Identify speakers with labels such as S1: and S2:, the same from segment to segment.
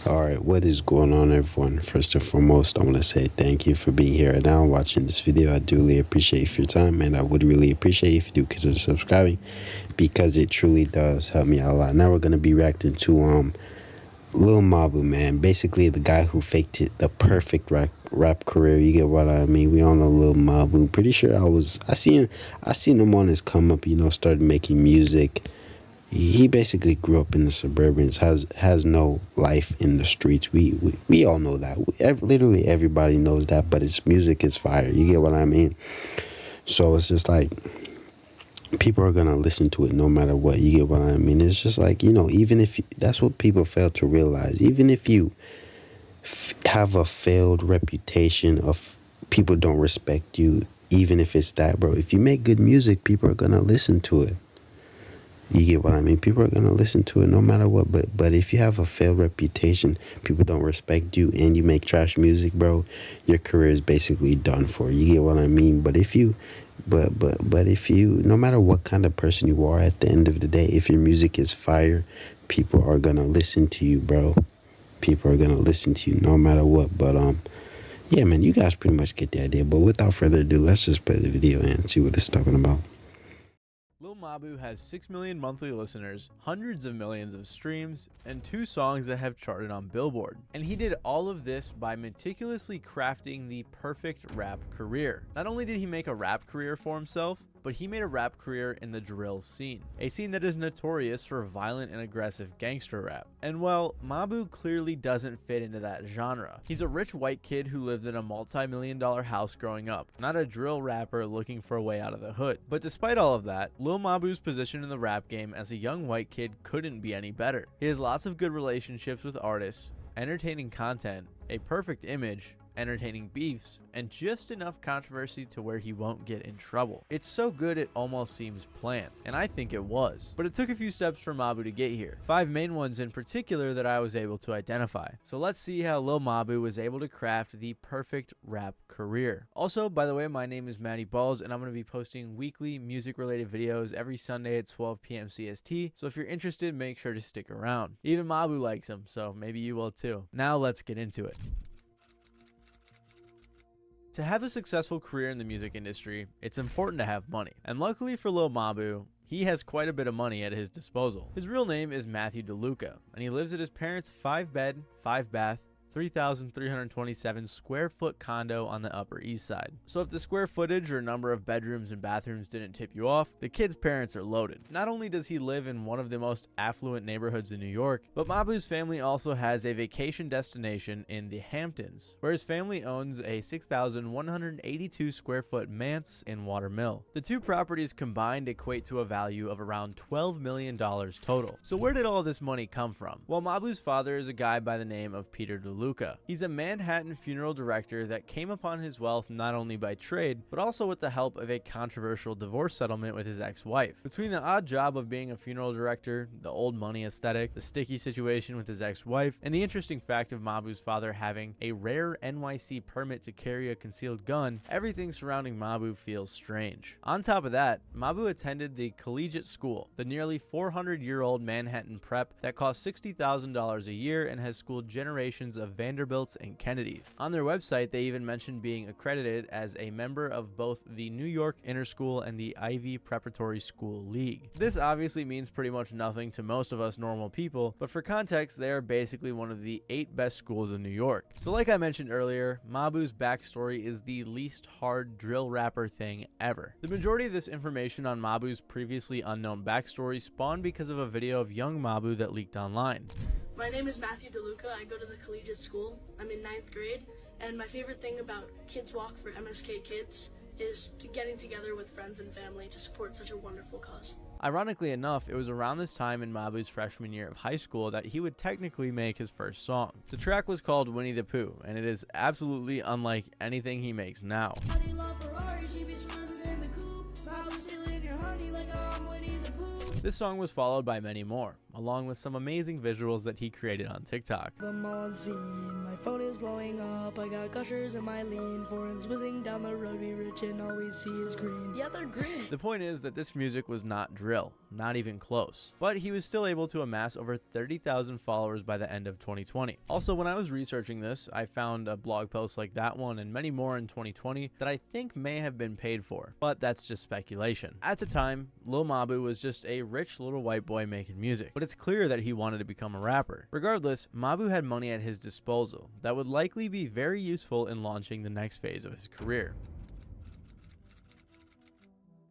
S1: Alright, what is going on, everyone? First and foremost, I want to say thank you for being here right now watching this video. I do really appreciate your time, and I would really appreciate if you do consider subscribing, because it truly does help me out a lot. Now we're going to be reacting to Lil Mabu, man. Basically the guy who faked it, the perfect rap career. You get what I mean? We all know Lil Mabu. Pretty sure I seen him on his come up, started making music. He basically grew up in the suburbans, has no life in the streets. We all know that. Literally everybody knows that, but his music is fire. You get what I mean? So it's just like, people are going to listen to it no matter what. You get what I mean? It's just like, even if that's what people fail to realize. Even if you have a failed reputation of people don't respect you, even if it's that, bro, if you make good music, people are going to listen to it. You get what I mean? People are going to listen to it no matter what. But if you have a failed reputation, people don't respect you, and you make trash music, bro, your career is basically done for. You get what I mean? But if you, no matter what kind of person you are, at the end of the day, if your music is fire, people are going to listen to you, bro. People are going to listen to you no matter what. But, yeah, man, you guys pretty much get the idea. But without further ado, let's just play the video and see what it's talking about.
S2: Lil Mabu has 6 million monthly listeners, hundreds of millions of streams, and 2 songs that have charted on Billboard. And he did all of this by meticulously crafting the perfect rap career. Not only did he make a rap career for himself, but he made a rap career in the drill scene, a scene that is notorious for violent and aggressive gangster rap. And well, Mabu clearly doesn't fit into that genre. He's a rich white kid who lived in a multi-million-dollar house growing up, not a drill rapper looking for a way out of the hood. But despite all of that, Lil Mabu's position in the rap game as a young white kid couldn't be any better. He has lots of good relationships with artists, entertaining content, a perfect image, entertaining beefs, and just enough controversy to where he won't get in trouble. It's so good it almost seems planned, and I think it was. But it took a few steps for Mabu to get here. 5 main ones in particular that I was able to identify. So let's see how Lil Mabu was able to craft the perfect rap career. Also, by the way, my name is Matty Balls, and I'm going to be posting weekly music related videos every Sunday at 12 p.m. CST, so if you're interested, make sure to stick around. Even Mabu likes him, so maybe you will too. Now let's get into it. To have a successful career in the music industry, it's important to have money. And luckily for Lil Mabu, he has quite a bit of money at his disposal. His real name is Matthew DeLuca, and he lives at his parents' 5-bed, 5-bath, 3,327 square foot condo on the Upper East Side. So if the square footage or number of bedrooms and bathrooms didn't tip you off, the kid's parents are loaded. Not only does he live in one of the most affluent neighborhoods in New York, but Mabu's family also has a vacation destination in the Hamptons, where his family owns a 6,182 square foot manse in Watermill. The two properties combined equate to a value of around $12 million total. So where did all this money come from? Well, Mabu's father is a guy by the name of Peter DeLuca. He's a Manhattan funeral director that came upon his wealth not only by trade, but also with the help of a controversial divorce settlement with his ex-wife. Between the odd job of being a funeral director, the old money aesthetic, the sticky situation with his ex-wife, and the interesting fact of Mabu's father having a rare NYC permit to carry a concealed gun, everything surrounding Mabu feels strange. On top of that, Mabu attended the collegiate school, the nearly 400-year-old Manhattan prep that costs $60,000 a year and has schooled generations of Vanderbilts and Kennedys. On their website, they even mentioned being accredited as a member of both the New York Interschool and the Ivy Preparatory School League. This obviously means pretty much nothing to most of us normal people, but for context, they are basically one of the 8 best schools in New York. So like I mentioned earlier, Mabu's backstory is the least hard drill rapper thing ever. The majority of this information on Mabu's previously unknown backstory spawned because of a video of young Mabu that leaked online.
S3: My name is Matthew DeLuca. I go to the collegiate school. I'm in 9th grade, and my favorite thing about Kids Walk for MSK Kids is getting together with friends and family to support such a wonderful cause.
S2: Ironically enough, it was around this time in Mabu's freshman year of high school that he would technically make his first song. The track was called Winnie the Pooh, and it is absolutely unlike anything he makes now. This song was followed by many more. along with some amazing visuals that he created on TikTok.
S3: I'm on scene, my phone is blowing up, I got gushers in my lean, foreigns whizzing down the road, be rich and all we see is green. Yeah, they're green.
S2: The point is that this music was not drill, not even close, but he was still able to amass over 30,000 followers by the end of 2020. Also, when I was researching this, I found a blog post like that one and many more in 2020 that I think may have been paid for, but that's just speculation. At the time, Lil Mabu was just a rich little white boy making music, but it's clear that he wanted to become a rapper. Regardless, Mabu had money at his disposal that would likely be very useful in launching the next phase of his career.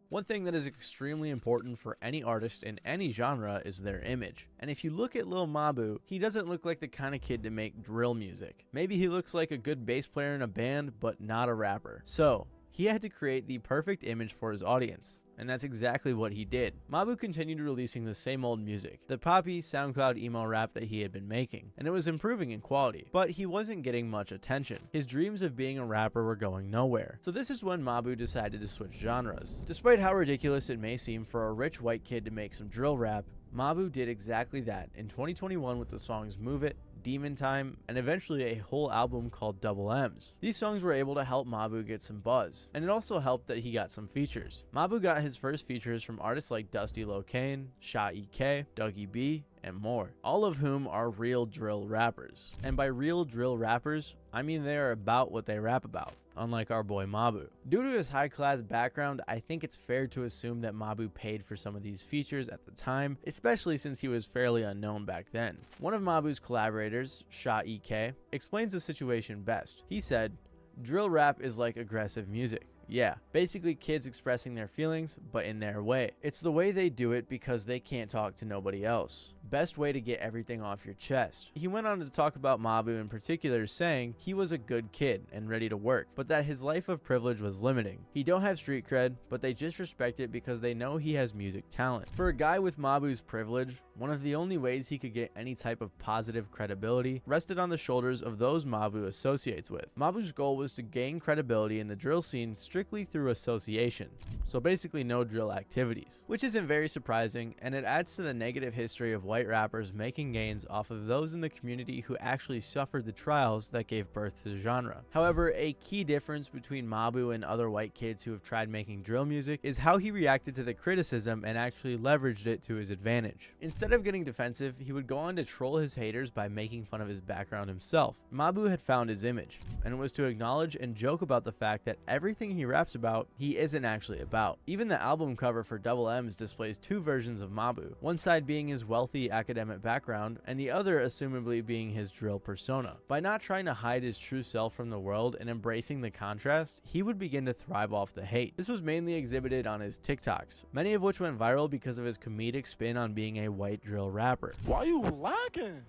S2: One thing that is extremely important for any artist in any genre is their image. And if you look at Lil Mabu, he doesn't look like the kind of kid to make drill music. Maybe he looks like a good bass player in a band, but not a rapper. So, he had to create the perfect image for his audience. And that's exactly what he did. Mabu continued releasing the same old music, the poppy SoundCloud emo rap that he had been making, and it was improving in quality, but he wasn't getting much attention. His dreams of being a rapper were going nowhere. So this is when Mabu decided to switch genres. Despite how ridiculous it may seem for a rich white kid to make some drill rap, Mabu did exactly that in 2021 with the songs Move It, Demon Time, and eventually a whole album called Double M's. These songs were able to help Mabu get some buzz, and it also helped that he got some features. Mabu got his first features from artists like Dusty Locane, Sha EK, Dougie B, and more, all of whom are real drill rappers. And by real drill rappers, I mean they are about what they rap about, unlike our boy Mabu. Due to his high-class background, I think it's fair to assume that Mabu paid for some of these features at the time, especially since he was fairly unknown back then. One of Mabu's collaborators, Sha EK, explains the situation best. He said, "Drill rap is like aggressive music. Yeah, basically kids expressing their feelings, but in their way. It's the way they do it because they can't talk to nobody else. Best way to get everything off your chest." He went on to talk about Mabu in particular, saying he was a good kid and ready to work, but that his life of privilege was limiting. He don't have street cred, but they just respect it because they know he has music talent. For a guy with Mabu's privilege, one of the only ways he could get any type of positive credibility rested on the shoulders of those Mabu associates with. Mabu's goal was to gain credibility in the drill scene strictly through association, so basically no drill activities, which isn't very surprising, and it adds to the negative history of white rappers making gains off of those in the community who actually suffered the trials that gave birth to the genre. However, a key difference between Mabu and other white kids who have tried making drill music is how he reacted to the criticism and actually leveraged it to his advantage. Instead of getting defensive, he would go on to troll his haters by making fun of his background himself. Mabu had found his image, and it was to acknowledge and joke about the fact that everything he raps about, he isn't actually about. Even the album cover for Double M's displays two versions of Mabu, one side being his wealthy academic background, and the other assumably being his drill persona. By not trying to hide his true self from the world and embracing the contrast, he would begin to thrive off the hate. This was mainly exhibited on his TikToks, many of which went viral because of his comedic spin on being a white drill rapper.
S4: Why you lacking?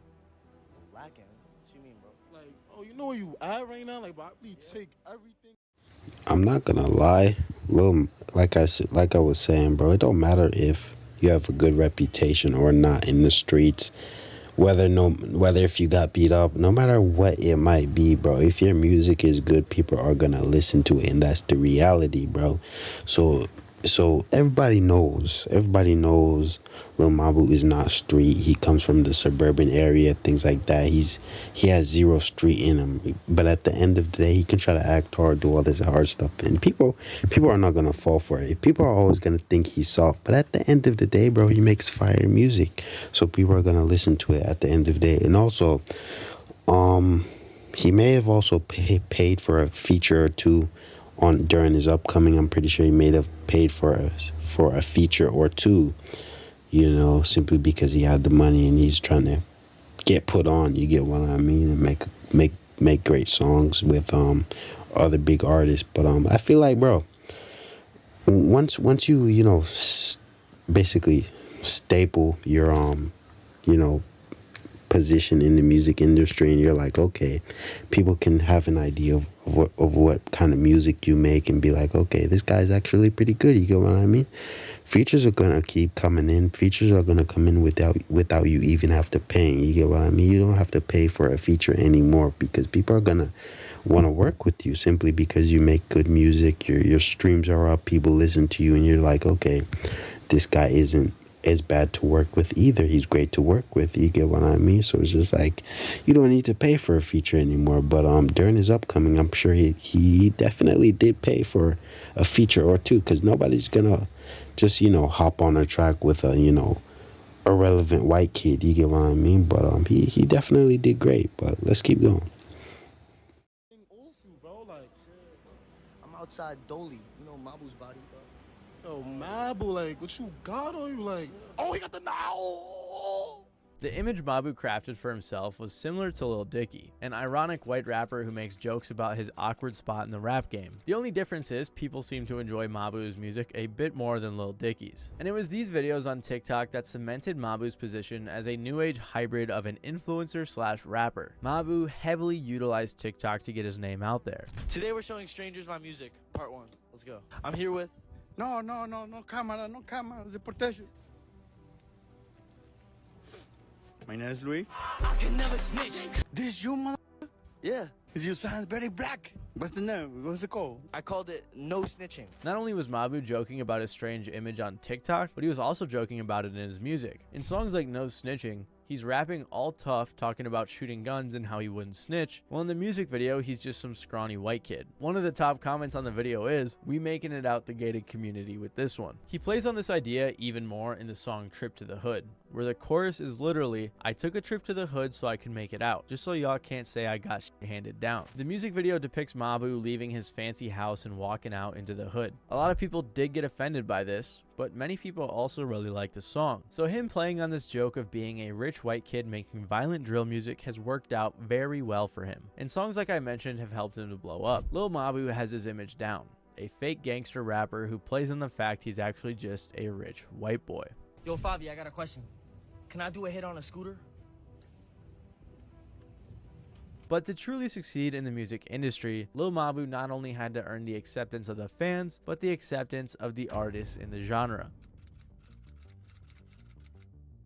S5: Lacking? What you mean, bro?
S4: Like, oh, you know where you at right now? Like, bro, I really take everything.
S1: I'm not gonna lie, like I was saying, bro, it don't matter if you have a good reputation or not in the streets, whether if you got beat up, no matter what it might be, bro. If your music is good, people are gonna listen to it, and that's the reality, bro. So everybody knows Lil Mabu is not street. He comes from the suburban area, things like that. He has zero street in him. But at the end of the day, he can try to act hard, do all this hard stuff, and people are not gonna fall for it. People are always gonna think he's soft. But at the end of the day, bro, he makes fire music, so people are gonna listen to it at the end of the day. And also, he may have also paid for a feature or two during his upcoming. I'm pretty sure he may have paid for a feature or two, you know, simply because he had the money and he's trying to get put on. You get what I mean? And make great songs with other big artists. But I feel like, bro, once you basically staple your position in the music industry, and you're like, okay, people can have an idea of what kind of music you make and be like, okay, this guy's actually pretty good. You get what I mean? Features are gonna keep coming in. Features are gonna come in without you even have to pay. You get what I mean? You don't have to pay for a feature anymore because people are gonna want to work with you simply because you make good music. Your streams are up, people listen to you, and you're like, okay, this guy isn't is bad to work with either. He's great to work with. You get what I mean? So it's just like, you don't need to pay for a feature anymore. But during his upcoming, I'm sure he definitely did pay for a feature or two, because nobody's gonna just, hop on a track with a, irrelevant white kid. You get what I mean? But he definitely did great. But let's keep going.
S4: Awful, bro. Like,
S5: I'm outside Dolly, you know Mabu's body, bro.
S4: yo, Mabu, like, what you got on you? Like, oh, he got the now.
S2: The image Mabu crafted for himself was similar to Lil Dicky, an ironic white rapper who makes jokes about his awkward spot in the rap game. The only difference is people seem to enjoy Mabu's music a bit more than Lil Dicky's. And it was these videos on TikTok that cemented Mabu's position as a new age hybrid of an influencer slash rapper. Mabu heavily utilized TikTok to get his name out there.
S6: Today we're showing strangers my music, part 1. Let's go. I'm here with...
S4: No camera, the protection. My name is Luis.
S6: I can never snitch.
S4: This you, mother?
S6: Yeah.
S4: You sound very black. What's the name? What's it called?
S6: I called it no snitching.
S2: Not only was Mabu joking about his strange image on TikTok, but he was also joking about it in his music. In songs like No Snitching, he's rapping all tough, talking about shooting guns and how he wouldn't snitch, while in the music video, he's just some scrawny white kid. One of the top comments on the video is, "We making it out the gated community with this one." He plays on this idea even more in the song Trip to the Hood, where the chorus is literally, "I took a trip to the hood so I can make it out, just so y'all can't say I got shit handed down." The music video depicts Mabu leaving his fancy house and walking out into the hood. A lot of people did get offended by this, but many people also really like the song. So him playing on this joke of being a rich white kid making violent drill music has worked out very well for him. And songs like I mentioned have helped him to blow up. Lil Mabu has his image down, a fake gangster rapper who plays on the fact he's actually just a rich white boy.
S6: Yo, Fabi, I got a question. Can I do a hit on a scooter?
S2: But to truly succeed in the music industry, Lil Mabu not only had to earn the acceptance of the fans, but the acceptance of the artists in the genre.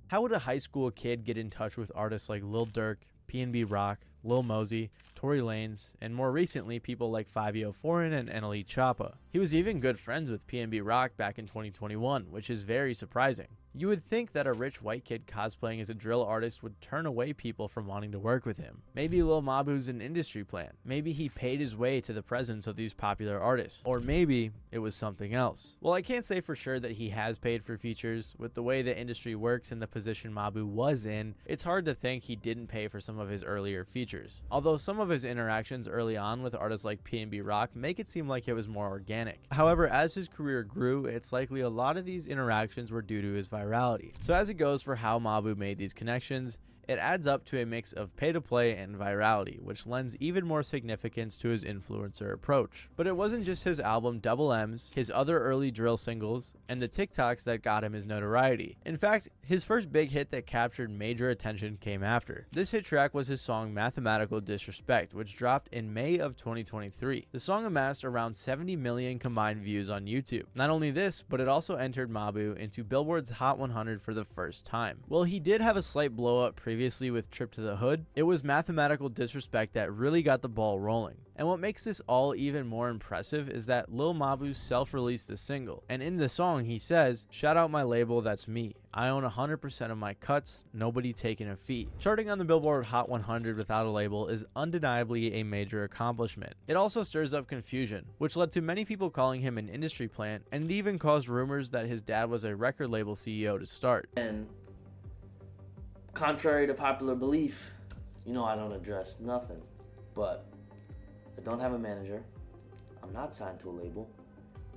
S2: How would a high school kid get in touch with artists like Lil Durk, PNB Rock, Lil Mosey, Tory Lanez, and more recently people like 504 and NLE Choppa? He was even good friends with PNB Rock back in 2021, which is very surprising. You would think that a rich white kid cosplaying as a drill artist would turn away people from wanting to work with him. Maybe Lil Mabu's an industry plant. Maybe he paid his way to the presence of these popular artists. Or maybe it was something else. Well, I can't say for sure that he has paid for features. With the way the industry works and the position Mabu was in, it's hard to think he didn't pay for some of his earlier features. Although some of his interactions early on with artists like PNB Rock make it seem like it was more organic. However, as his career grew, it's likely a lot of these interactions were due to his virality. So as it goes for how Mabu made these connections, it adds up to a mix of pay-to-play and virality, which lends even more significance to his influencer approach. But it wasn't just his album Double M's, his other early drill singles, and the TikToks that got him his notoriety. In fact, his first big hit that captured major attention came after. This hit track was his song Mathematical Disrespect, which dropped in May of 2023. The song amassed around 70 million combined views on YouTube. Not only this, but it also entered Mabu into Billboard's Hot 100 for the first time. Well, he did have a slight blow-up previously with Trip to the Hood. It was Mathematical Disrespect that really got the ball rolling. And what makes this all even more impressive is that Lil Mabu self-released the single. And in the song he says, "Shout out my label, that's me. I own 100% of my cuts, nobody taking a fee." Charting on the Billboard Hot 100 without a label is undeniably a major accomplishment. It also stirs up confusion, which led to many people calling him an industry plant, and it even caused rumors that his dad was a record label CEO to start.
S6: And contrary to popular belief, you know I don't address nothing, but I don't have a manager, I'm not signed to a label,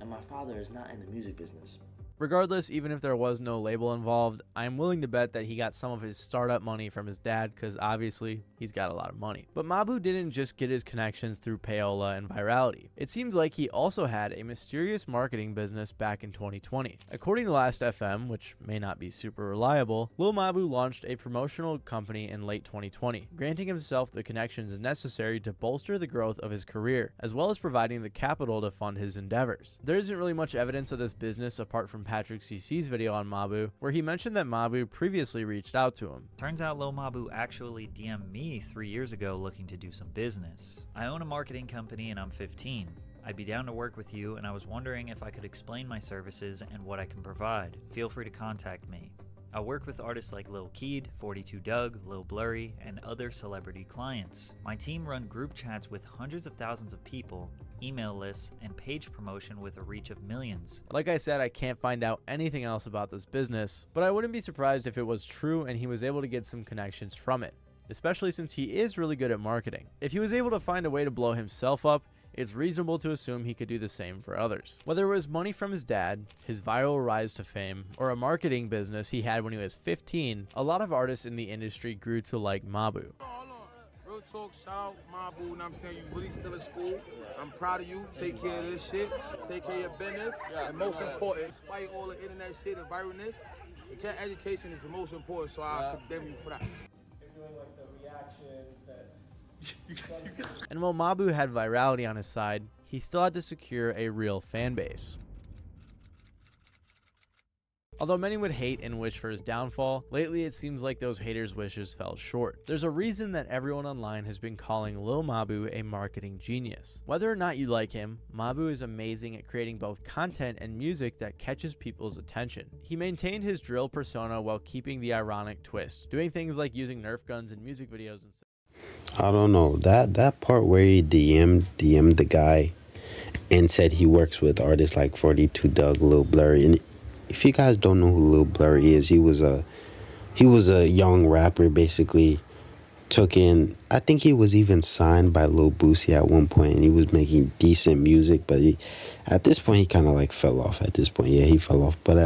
S6: and my father is not in the music business.
S2: Regardless, even if there was no label involved, I'm willing to bet that he got some of his startup money from his dad, because obviously he's got a lot of money. But Mabu didn't just get his connections through payola and virality. It seems like he also had a mysterious marketing business back in 2020. According to Last.fm, which may not be super reliable, Lil Mabu launched a promotional company in late 2020, granting himself the connections necessary to bolster the growth of his career, as well as providing the capital to fund his endeavors. There isn't really much evidence of this business apart from Patrick CC's video on Mabu, where he mentioned that Mabu previously reached out to him.
S7: Turns out Lil Mabu actually DM'd me 3 years ago looking to do some business. I own a marketing company and I'm 15. I'd be down to work with you, and I was wondering if I could explain my services and what I can provide. Feel free to contact me. I work with artists like Lil Keed, 42 Doug, Lil Blurry, and other celebrity clients. My team run group chats with hundreds of thousands of people, email lists, and page promotion with a reach of millions.
S2: Like I said, I can't find out anything else about this business, but I wouldn't be surprised if it was true and he was able to get some connections from it, especially since he is really good at marketing. If he was able to find a way to blow himself up, it's reasonable to assume he could do the same for others. Whether it was money from his dad, his viral rise to fame, or a marketing business he had when he was 15, a lot of artists in the industry grew to like Mabu.
S4: Hold on. Real talk, shout out Mabu, you know what I'm saying? You really still in school. I'm proud of you. Take care of this shit. Take care of your business. And most important, despite all the internet shit and viralness, your education is the most important, so I condemn you for that.
S8: You're doing like the reactions that
S2: And while Mabu had virality on his side, he still had to secure a real fan base. Although many would hate and wish for his downfall, lately it seems like those haters' wishes fell short. There's a reason that everyone online has been calling Lil Mabu a marketing genius. Whether or not you like him, Mabu is amazing at creating both content and music that catches people's attention. He maintained his drill persona while keeping the ironic twist, doing things like using Nerf guns in music videos and stuff.
S1: I don't know, that part where he DM'd the guy and said he works with artists like 42 Doug, Lil Blurry. And if you guys don't know who Lil Blurry is, he was a young rapper, basically. I think he was even signed by Lil Boosie at one point, and he was making decent music, but at this point he kind of like fell off at this point. Yeah, he fell off. But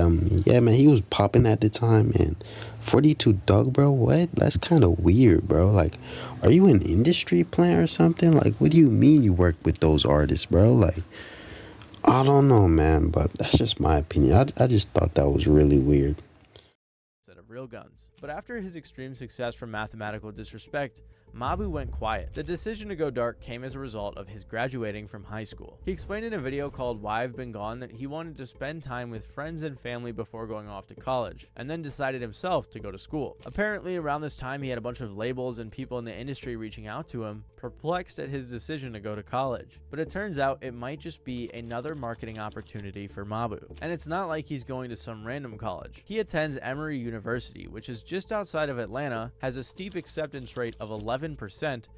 S1: yeah, man, he was popping at the time, man. 42 Doug, bro, what? That's kind of weird, bro. Like, are you an industry plant or something? Like, what do you mean you work with those artists, bro? Like, I don't know, man, but that's just my opinion. I just thought that was really weird.
S2: Instead of real guns. But after his extreme success from Mathematical Disrespect, Mabu went quiet. The decision to go dark came as a result of his graduating from high school. He explained in a video called Why I've Been Gone that he wanted to spend time with friends and family before going off to college, and then decided himself to go to school. Apparently, around this time he had a bunch of labels and people in the industry reaching out to him, perplexed at his decision to go to college. But it turns out it might just be another marketing opportunity for Mabu. And it's not like he's going to some random college. He attends Emory University, which is just outside of Atlanta, has a steep acceptance rate of 11%,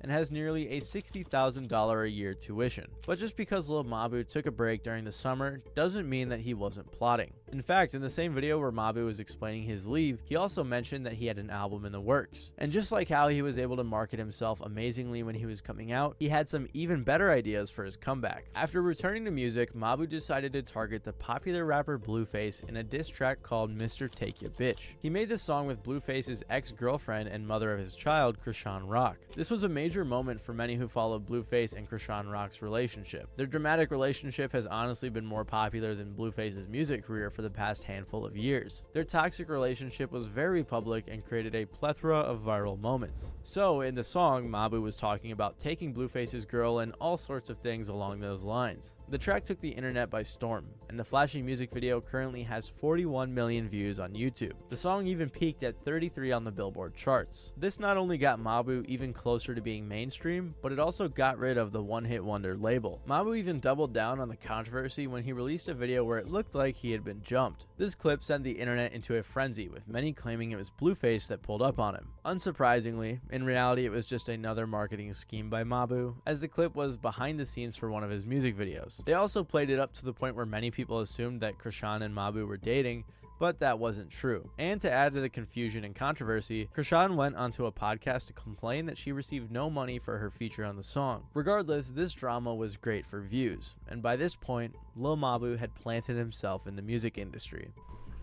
S2: and has nearly a $60,000 a year tuition. But just because Lil Mabu took a break during the summer doesn't mean that he wasn't plotting. In fact, in the same video where Mabu was explaining his leave, he also mentioned that he had an album in the works. And just like how he was able to market himself amazingly when he was coming out, he had some even better ideas for his comeback. After returning to music, Mabu decided to target the popular rapper Blueface in a diss track called Mr. Take Ya Bitch. He made this song with Blueface's ex-girlfriend and mother of his child, Krishan Rock. This was a major moment for many who followed Blueface and Krishan Rock's relationship. Their dramatic relationship has honestly been more popular than Blueface's music career for the past handful of years. Their toxic relationship was very public and created a plethora of viral moments. So, in the song, Mabu was talking about taking Blueface's girl and all sorts of things along those lines. The track took the internet by storm, and the flashy music video currently has 41 million views on YouTube. The song even peaked at 33 on the Billboard charts. This not only got Mabu even closer to being mainstream, but it also got rid of the one-hit wonder label. Mabu even doubled down on the controversy when he released a video where it looked like he had been jumped. This clip sent the internet into a frenzy, with many claiming it was Blueface that pulled up on him. Unsurprisingly, in reality it was just another marketing scheme by Mabu, as the clip was behind the scenes for one of his music videos. They also played it up to the point where many people assumed that Krishan and Mabu were dating, but that wasn't true. And to add to the confusion and controversy, Krishan went onto a podcast to complain that she received no money for her feature on the song. Regardless, this drama was great for views, and by this point, Lil Mabu had planted himself in the music industry.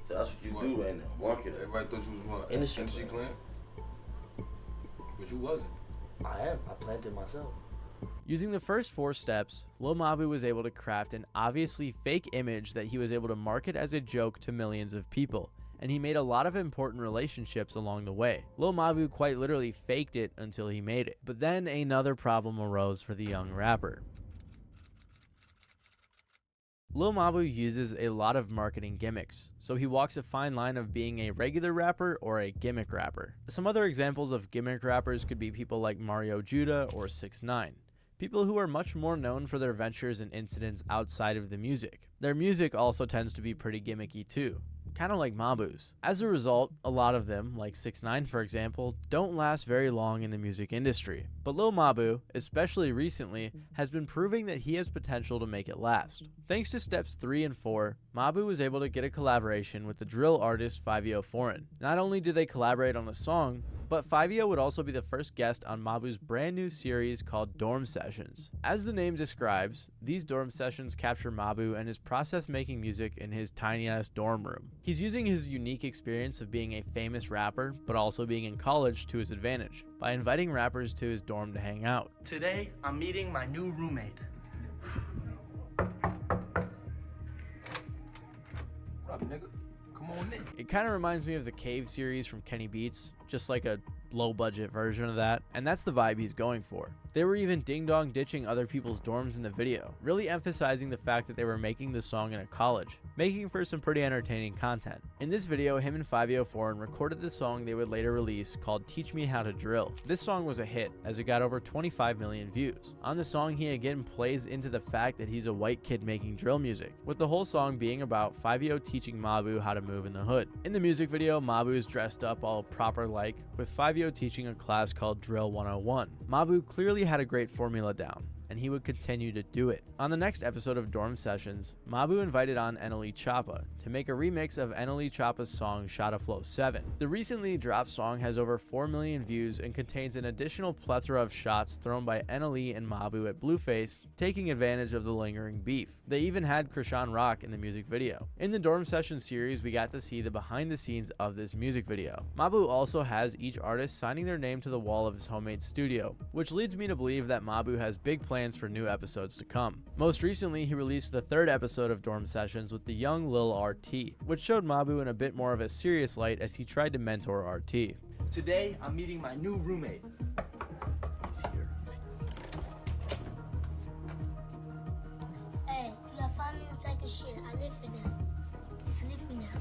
S6: So that's what you do right now, market.
S9: Everybody thought you was what?
S6: Industry
S9: plant? But you wasn't.
S6: I am. I planted myself.
S2: Using the first 4 steps, Lil Mabu was able to craft an obviously fake image that he was able to market as a joke to millions of people, and he made a lot of important relationships along the way. Lil Mabu quite literally faked it until he made it. But then another problem arose for the young rapper. Lil Mabu uses a lot of marketing gimmicks, so he walks a fine line of being a regular rapper or a gimmick rapper. Some other examples of gimmick rappers could be people like Mario Judah or 6ix9ine. people who are much more known for their ventures and incidents outside of the music. Their music also tends to be pretty gimmicky too, kind of like Mabu's. As a result, a lot of them, like 6ix9ine for example, don't last very long in the music industry. But Lil Mabu, especially recently, has been proving that he has potential to make it last. Thanks to steps 3 and 4, Mabu was able to get a collaboration with the drill artist 5yo Foreign. Not only did they collaborate on a song, but 5yo would also be the first guest on Mabu's brand new series called Dorm Sessions. As the name describes, these dorm sessions capture Mabu and his process making music in his tiny ass dorm room. He's using his unique experience of being a famous rapper, but also being in college to his advantage, by inviting rappers to his dorm to hang out.
S5: Today, I'm meeting my new roommate.
S4: What up, nigga? Come on in.
S2: It kind of reminds me of the Cave series from Kenny Beats, just like a low budget version of that, and that's the vibe he's going for. They were even ding-dong ditching other people's dorms in the video, really emphasizing the fact that they were making the song in a college, making for some pretty entertaining content. In this video, him and 5yo Foreign recorded the song they would later release called Teach Me How to Drill. This song was a hit, as it got over 25 million views. On the song, he again plays into the fact that he's a white kid making drill music, with the whole song being about 5yo teaching Mabu how to move in the hood. In the music video, Mabu is dressed up all proper-like, with 5yo teaching a class called Drill 101. Mabu clearly had a great formula down, and he would continue to do it. On the next episode of Dorm Sessions, Mabu invited on NLE Choppa to make a remix of NLE Choppa's song Shotta Flow 7. The recently dropped song has over 4 million views and contains an additional plethora of shots thrown by NLE and Mabu at Blueface, taking advantage of the lingering beef. They even had Krishan Rock in the music video. In the Dorm Sessions series, we got to see the behind the scenes of this music video. Mabu also has each artist signing their name to the wall of his homemade studio, which leads me to believe that Mabu has big plans for new episodes to come. Most recently, he released the 3rd episode of Dorm Sessions with the young Lil RT, which showed Mabu in a bit more of a serious light as he tried to mentor RT.
S5: Today, I'm meeting my new roommate.
S10: Hey, you got 5 minutes like a shit. I live for that.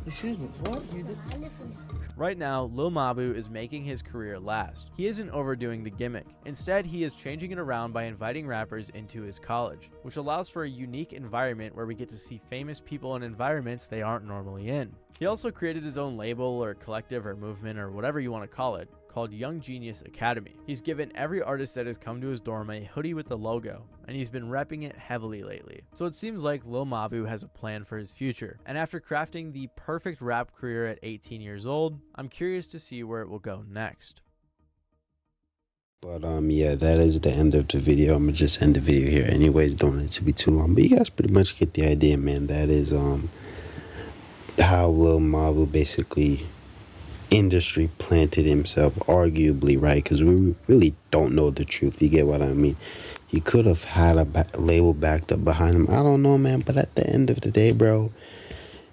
S5: Excuse me, what? You did?
S10: I live for that.
S2: Right now, Lil Mabu is making his career last. He isn't overdoing the gimmick. Instead, he is changing it around by inviting rappers into his college, which allows for a unique environment where we get to see famous people in environments they aren't normally in. He also created his own label or collective or movement or whatever you want to call it, called Young Genius Academy. He's given every artist that has come to his dorm a hoodie with the logo, and he's been repping it heavily lately. So it seems like Lil Mabu has a plan for his future, and after crafting the perfect rap career at 18 years old, I'm curious to see where it will go next.
S1: But yeah, that is the end of the video. I'm gonna just end the video here anyways, don't want it to be too long, but you guys pretty much get the idea, man. That is how Lil Mabu basically industry planted himself, arguably, right? Because we really don't know the truth. You get what I mean? He could have had a label backed up behind him. I don't know, man. But at the end of the day, bro,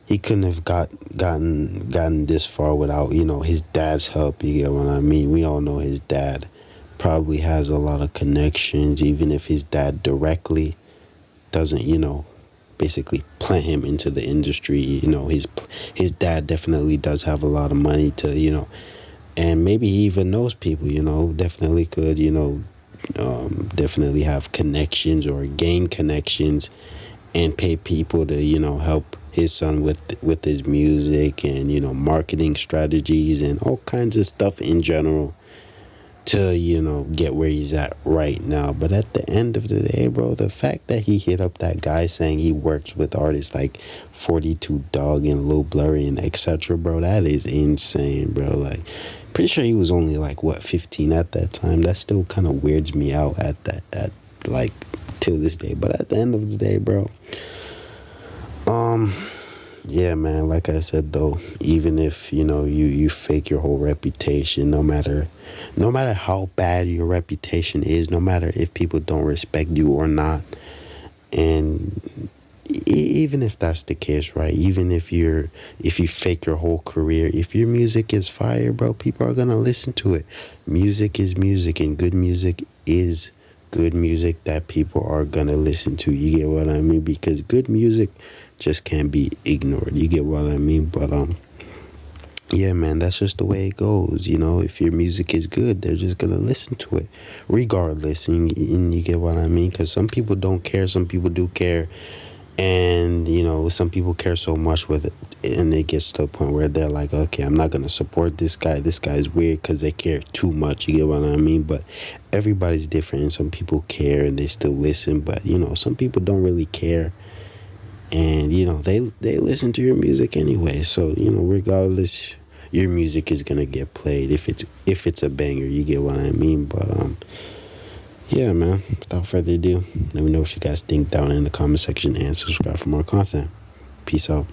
S1: he couldn't have gotten this far without, you know, his dad's help. You get what I mean? We all know his dad probably has a lot of connections, even if his dad directly doesn't, you know, basically plant him into the industry. You know, his dad definitely does have a lot of money to, you know, and maybe he even knows people, you know, definitely could, you know, definitely have connections or gain connections and pay people to, you know, help his son with his music and, you know, marketing strategies and all kinds of stuff in general to, you know, get where he's at right now. But at the end of the day, bro, the fact that he hit up that guy saying he works with artists like 42 Dog and Lil Blurry and etc., bro, that is insane, bro. Like, pretty sure he was only like, what, 15 at that time. That still kind of weirds me out at like till this day. But at the end of the day, bro, yeah, man, like I said, though, even if, you know, you fake your whole reputation, no matter how bad your reputation is, no matter if people don't respect you or not, and even if that's the case, right, even if you fake your whole career, if your music is fire, bro, people are gonna listen to it. Music is music, and good music is good music that people are gonna listen to. You get what I mean? Because good music just can't be ignored. You get what I mean? But yeah, man, that's just the way it goes. You know, if your music is good, they're just gonna listen to it, regardless. And you get what I mean? Because some people don't care, some people do care, and you know, some people care so much with it, and it gets to the point where they're like, okay, I'm not gonna support this guy. This guy's weird because they care too much. You get what I mean? But everybody's different, and some people care and they still listen. But you know, some people don't really care, and you know, they listen to your music anyway. So you know, regardless, your music is gonna get played if it's a banger. You get what I mean? But yeah, man. Without further ado, let me know what you guys think down in the comment section and subscribe for more content. Peace out.